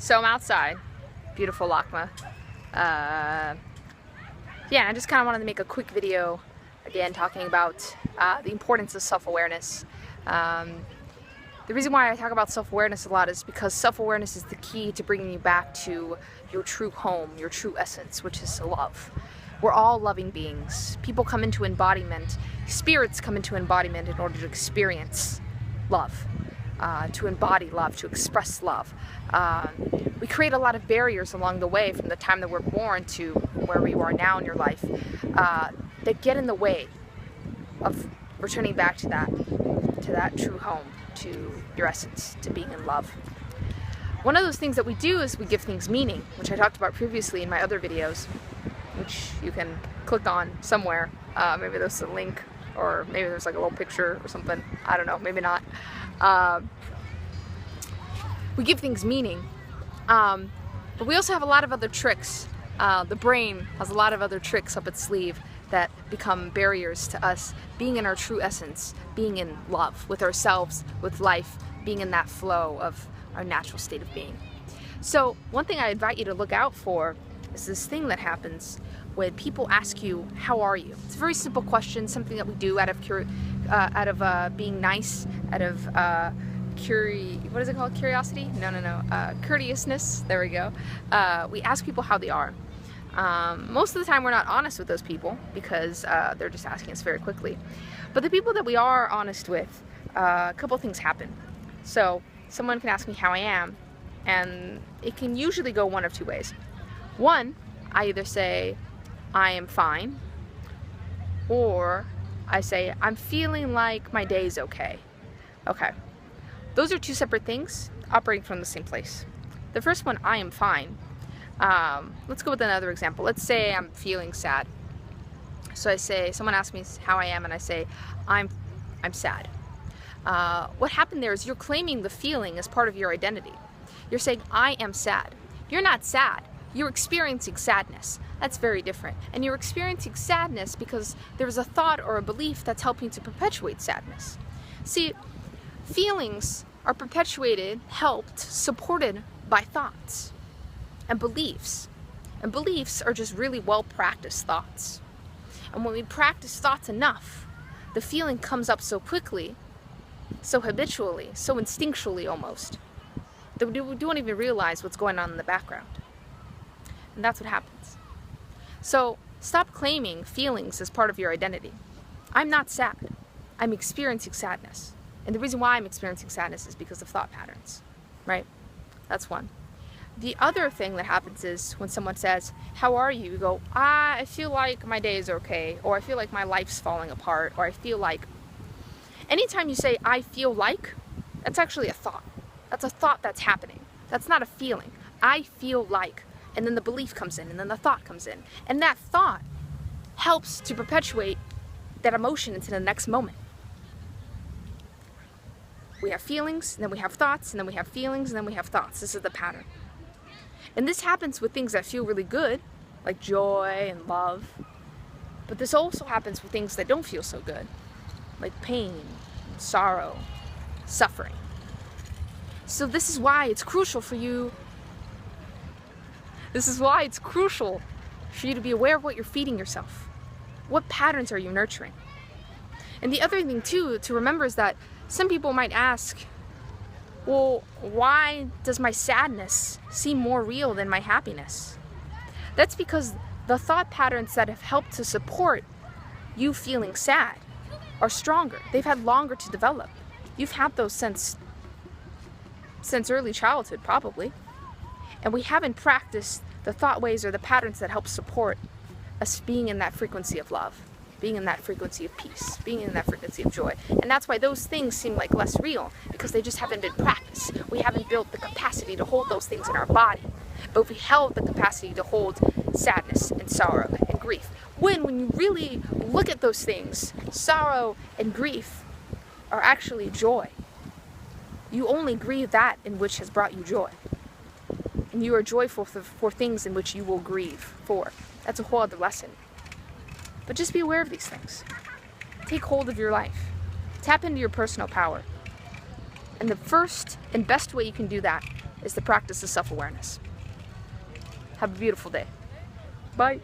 So I'm outside, beautiful LACMA. Yeah, I just kind of wanted to make a quick video, again, talking about the importance of self-awareness. The reason why I talk about self-awareness a lot is because self-awareness is the key to bringing you back to your true home, your true essence, which is love. We're all loving beings. People come into embodiment, spirits come into embodiment in order to experience love, to embody love, to express love. We create a lot of barriers along the way from the time that we're born to where you are now in your life that get in the way of returning back to that true home, to your essence, to being in love. One of those things that we do is we give things meaning, which I talked about previously in my other videos, which you can click on somewhere. Maybe there's a link, or maybe there's like a little picture or something. I don't know, maybe not. We give things meaning, but we also have a lot of other tricks. The brain has a lot of other tricks up its sleeve that become barriers to us being in our true essence, being in love with ourselves, with life, being in that flow of our natural state of being. So one thing I invite you to look out for is this thing that happens when people ask you, how are you? It's a very simple question, something that we do out of being nice, out of what is it called? Curiosity? No. Courteousness. There we go. We ask people how they are. Most of the time we're not honest with those people because they're just asking us very quickly. But the people that we are honest with, a couple things happen. So someone can ask me how I am, and it can usually go one of two ways. One, I either say I am fine, or I say I'm feeling like my day's okay. Okay. Those are two separate things operating from the same place. The first one, I am fine. Let's go with another example. Let's say I'm feeling sad. So I say, someone asks me how I am, and I say, I'm sad. What happened there is you're claiming the feeling as part of your identity. You're saying, I am sad. You're not sad. You're experiencing sadness. That's very different. And you're experiencing sadness because there's a thought or a belief that's helping to perpetuate sadness. See, feelings are perpetuated, helped, supported by thoughts and beliefs. And beliefs are just really well-practiced thoughts. And when we practice thoughts enough, the feeling comes up so quickly, so habitually, so instinctually almost, that we don't even realize what's going on in the background. And that's what happens. So stop claiming feelings as part of your identity. I'm not sad. I'm experiencing sadness. And the reason why I'm experiencing sadness is because of thought patterns, right? That's one. The other thing that happens is when someone says, how are you? You go, I feel like my day is okay, or I feel like my life's falling apart, or I feel like. Anytime you say, I feel like, that's actually a thought. That's a thought that's happening. That's not a feeling. I feel like, and then the belief comes in, and then the thought comes in. And that thought helps to perpetuate that emotion into the next moment. We have feelings, and then we have thoughts, and then we have feelings, and then we have thoughts. This is the pattern. And this happens with things that feel really good, like joy and love. But this also happens with things that don't feel so good, like pain, sorrow, suffering. So this is why it's crucial for you. This is why it's crucial for you to be aware of what you're feeding yourself. What patterns are you nurturing? And the other thing too to remember is that some people might ask, well, why does my sadness seem more real than my happiness? That's because the thought patterns that have helped to support you feeling sad are stronger. They've had longer to develop. You've had those since early childhood, probably. And we haven't practiced the thought ways or the patterns that help support us being in that frequency of love, being in that frequency of peace, being in that frequency of joy. And that's why those things seem like less real, because they just haven't been practiced. We haven't built the capacity to hold those things in our body. But if we held the capacity to hold sadness and sorrow and grief, when you really look at those things, sorrow and grief are actually joy. You only grieve that in which has brought you joy. And you are joyful for things in which you will grieve for. That's a whole other lesson. But just be aware of these things. Take hold of your life. Tap into your personal power. And the first and best way you can do that is the practice of self-awareness. Have a beautiful day. Bye.